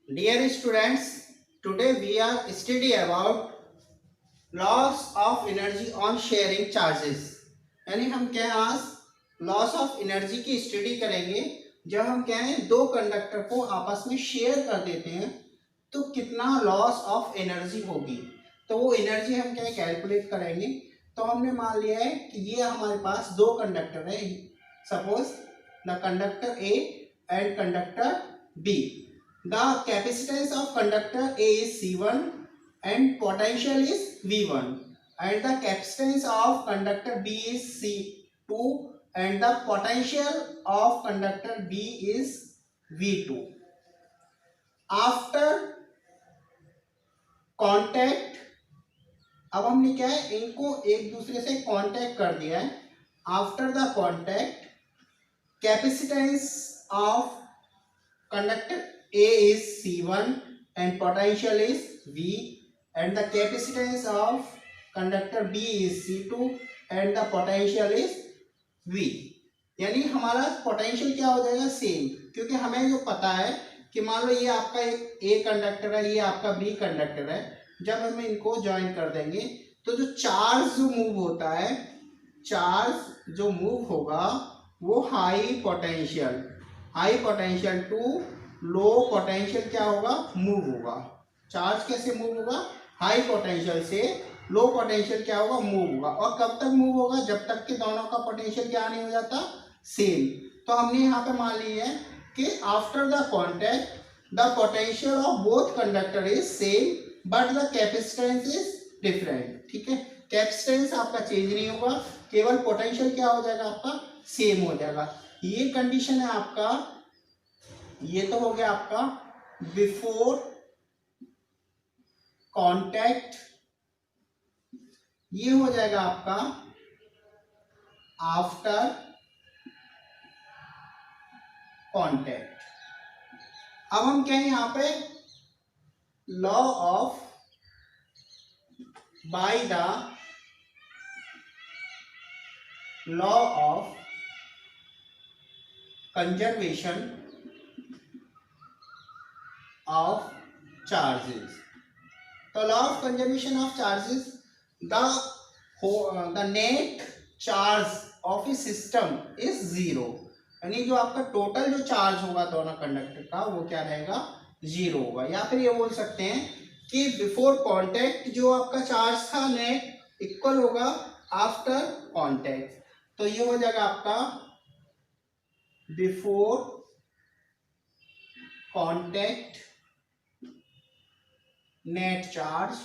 Dear students, today we are study about loss of energy on sharing charges. यानी हम क्या आज loss of energy की study करेंगे। जब हम क्या है दो कंडक्टर को आपस में शेयर कर देते हैं तो कितना लॉस ऑफ एनर्जी होगी। तो वो एनर्जी हम क्या कैलकुलेट करेंगे। तो हमने मान लिया है कि ये हमारे पास दो कंडक्टर है। Suppose the conductor A and conductor B. The capacitance of conductor A is C1 and potential is V1, and the capacitance of conductor B is C2 and the potential of conductor B is V2. After contact, अब हमने क्या है इनको एक दूसरे से contact कर दिया है। After the contact capacitance of conductor A is C1 and potential is V, and the capacitance of conductor B is C2 and the potential is V। यानी हमारा पोटेंशियल क्या हो जाएगा सेम, क्योंकि हमें जो पता है कि मान लो ये आपका एक ए कंडक्टर है, ये आपका बी कंडक्टर है। जब हम इनको ज्वाइन कर देंगे तो जो चार्ज जो मूव होता है, चार्ज जो मूव होगा वो high potential to low potential क्या होगा मूव होगा। चार्ज कैसे मूव होगा, हाई पोटेंशियल से लो पोटेंशियल क्या होगा मूव होगा। और कब तक मूव होगा, जब तक कि दोनों का पोटेंशियल क्या नहीं हो जाता सेम। तो हमने यहाँ पे मान लिया है कि after the contact the potential of both conductor is same but the capacitance is different. ठीक है, कैपेसिटेंस आपका चेंज नहीं होगा, केवल पोटेंशियल क्या हो जाएगा आपका सेम हो जाएगा। ये कंडीशन है आपका, ये तो हो गया आपका बिफोर कांटेक्ट, ये हो जाएगा आपका आफ्टर कांटेक्ट। अब हम क्या है यहां पे law of by the law of conservation of charges. तो law of conservation of charges, the net charge of a system is zero। यानी जो आपका टोटल जो चार्ज होगा दोनों कंडक्टर का वो क्या रहेगा जीरो होगा। या फिर ये बोल सकते हैं कि बिफोर कांटेक्ट जो आपका चार्ज था नेट इक्वल होगा आफ्टर कांटेक्ट। तो ये हो जाएगा आपका before contact net charge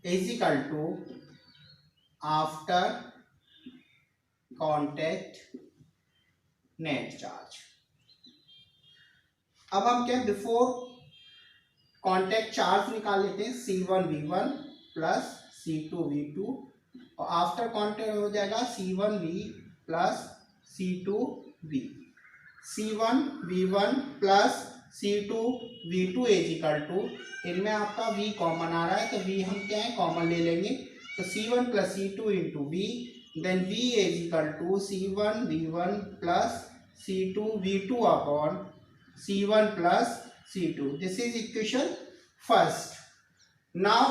is equal to after contact net charge. अब हम क्या बिफोर कांटेक्ट चार्ज निकाल लेते हैं C1V1 प्लस C2V2 और आफ्टर कांटेक्ट हो जाएगा C1V plus C2V। C1V1 plus C2V2 is equal to, इनमें आपका V कॉमन आ रहा है तो V हम क्या है कॉमन ले लेंगे। तो C1 plus C2 into V, then V is equal to C1V1 plus C2V2 upon C1 plus C2। This is equation first. Now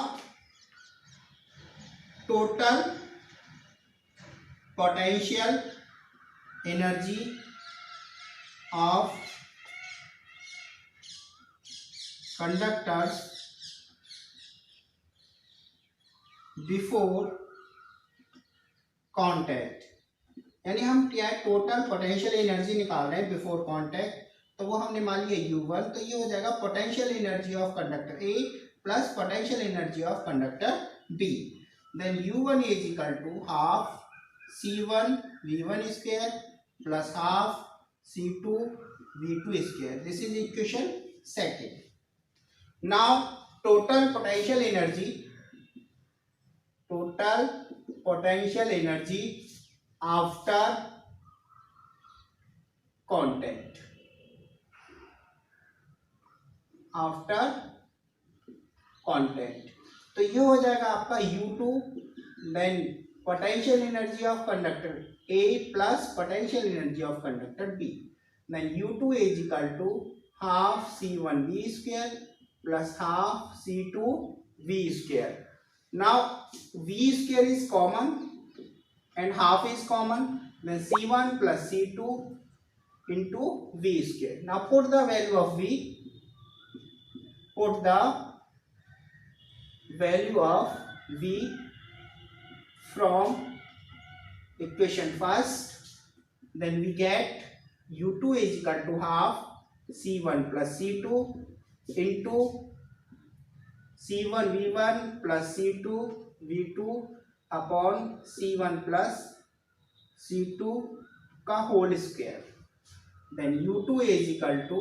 total potential energy of conductors before contact, यानी हम क्या है टोटल पोटेंशियल एनर्जी निकाल रहे हैं before contact. तो वो हमने मान लिया U1, तो ये हो जाएगा potential energy of conductor A plus potential energy of conductor B। Then U1 is equal to half C1V1 square plus half C2V2 square. This is equation second. Now total potential energy after contact, तो ये हो जाएगा आपका U2, then potential energy of conductor A plus potential energy of conductor B, then U2 is equal to half C1V square plus half C2V square. Now V square is common and half is common, then C1 plus C2 into V square. Now put the value of V, put the value of V from equation first, then we get U2 is equal to half C1 plus C2 into C1 V1 plus C2 V2 upon C1 plus C2 का whole square, then U2 is equal to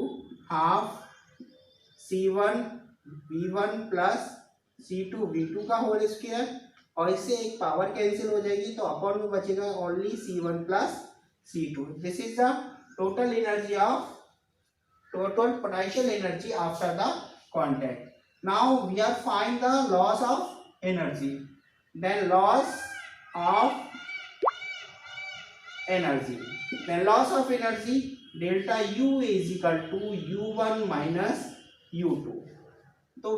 half C1 V1 plus C2 V2 का whole square, और इससे एक power cancel हो जाएगी तो upon में बचेगा only C1 plus C2. This is the total energy of total potential energy after the contact. Now we are find the loss of energy. Then loss of energy. Then loss of energy delta U is equal to U1 minus U2. तो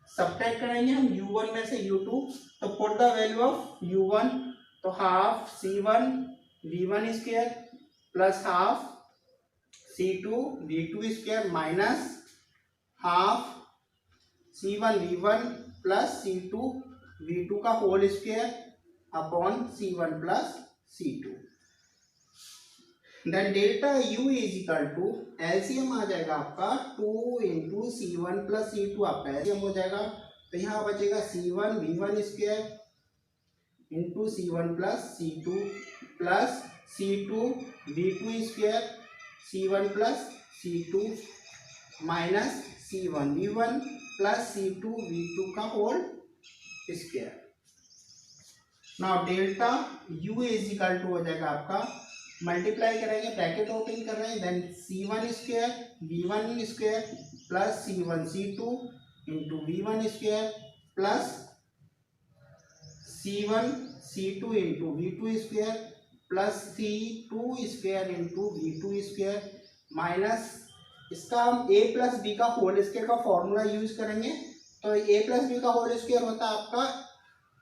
subtract करेंगे हम U1 में से U2, तो put the value of U1, तो half C1 V1 square plus half C2 V2 square minus half C1 V1 plus C2 V2 का whole square upon C1 plus C2. Then delta U is equal to LCM आ जाएगा आपका 2 into C1 plus C2, आपका LCM हो जाएगा, तो यहाँ बचेगा C1 V1 square into C1 plus C2 plus C2 V2 square C1 plus C2 minus C1 V1 plus C2 V2 का whole square. Now delta U is equal to हो जाएगा आपका, मल्टीप्लाई करेंगे, ब्रैकेट ओपन कर रहे हैं, then C1 square V1 square plus C1 C2 into V1 square plus C1 C2 into V2 square plus C2 square into V2 square minus इसका हम a plus B का होल स्क्वायर का formula use करेंगे, तो a plus B का whole square होता है आपका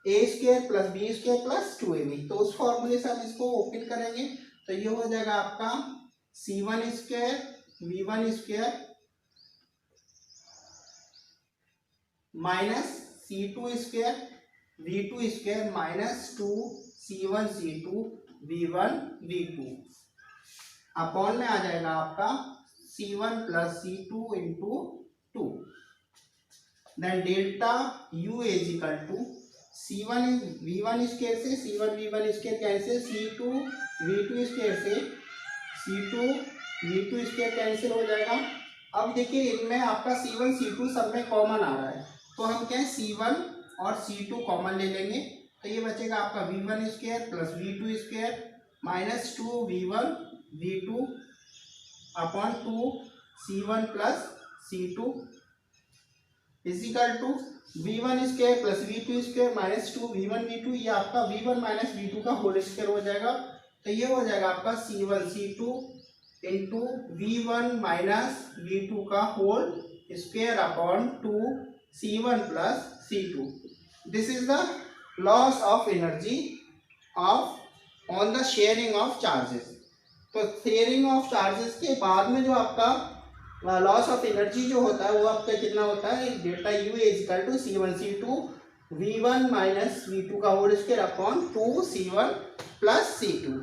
a square plus B square plus 2ab, तो उस फॉर्मूले से हम इसको ओपन करेंगे, तो ये हो जाएगा आपका C1 square V1 square minus C2 square V2 square minus 2 C1 C2 V1 V2 upon में आ जाएगा आपका C1 plus C2 into 2. Then delta U is equal to C1 V1 square से C1 V1 square cancel, C2 V2 square से C2 V2 square cancel हो जाएगा. अब देखिए इनमें आपका C1 C2 सब में कॉमन आ रहा है, तो हम क्या C1 और C2 कॉमन ले लेंगे, तो ये बचेगा आपका V1 square plus V2 square minus 2 V1 V2 upon 2 C1 plus C2 is equal to V1 square plus V2 square minus 2 V1 V2, ये आपका V1 माइनस V2 का होल स्क्वायर हो जाएगा, तो ये हो जाएगा आपका C1 C2 into V1 minus V2 का whole square upon 2 C1 plus C2. This is the loss of energy of on the sharing of charges. तो शेयरिंग ऑफ चार्जेस के बाद में जो आपका लॉस ऑफ एनर्जी जो होता है वो आपका कितना होता है, डेल्टा U is equal to C1 C2 V1 minus V2 का whole square upon 2 C1 plus C2.